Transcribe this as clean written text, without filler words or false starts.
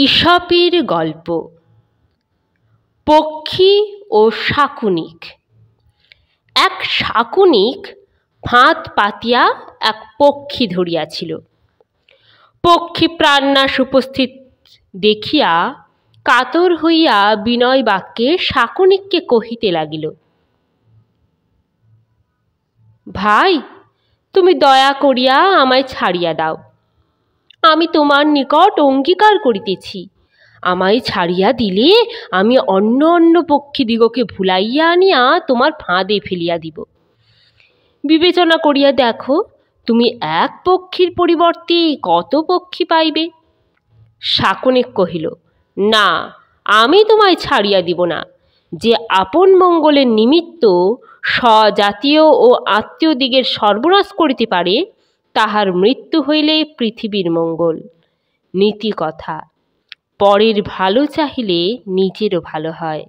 ঈশপের গল্প। পক্ষী ও শাকুনিক। এক শাকুনিক ফাঁদ পাতিয়া এক পক্ষী ধরিয়াছিল। পক্ষী প্রাণনাশ উপস্থিত দেখিয়া কাতর হইয়া বিনয় বাক্যে শাকুনিককে কহিতে লাগিল, ভাই, তুমি দয়া করিয়া আমায় ছাড়িয়া দাও। আমি তোমার নিকট অঙ্গীকার করিতেছি, আমায় ছাড়িয়া দিলে আমি অন্য অন্য পক্ষীদিগকে ভুলাইয়া আনিয়া তোমার ফাঁদে ফেলিয়া দিব। বিবেচনা করিয়া দেখো, তুমি এক পক্ষীর পরিবর্তে কত পক্ষী পাইবে। শাকুনিক কহিল, না, আমি তোমায় ছাড়িয়া দিব না। যে আপন মঙ্গলের নিমিত্ত স্বজাতীয় ও আত্মীয়দিগের সর্বনাশ করিতে পারে, তাহার মৃত্যু হইলে পৃথিবীর মঙ্গল। নীতি কথা, পরের ভালো চাহিলে নিজেরও ভালো হয়।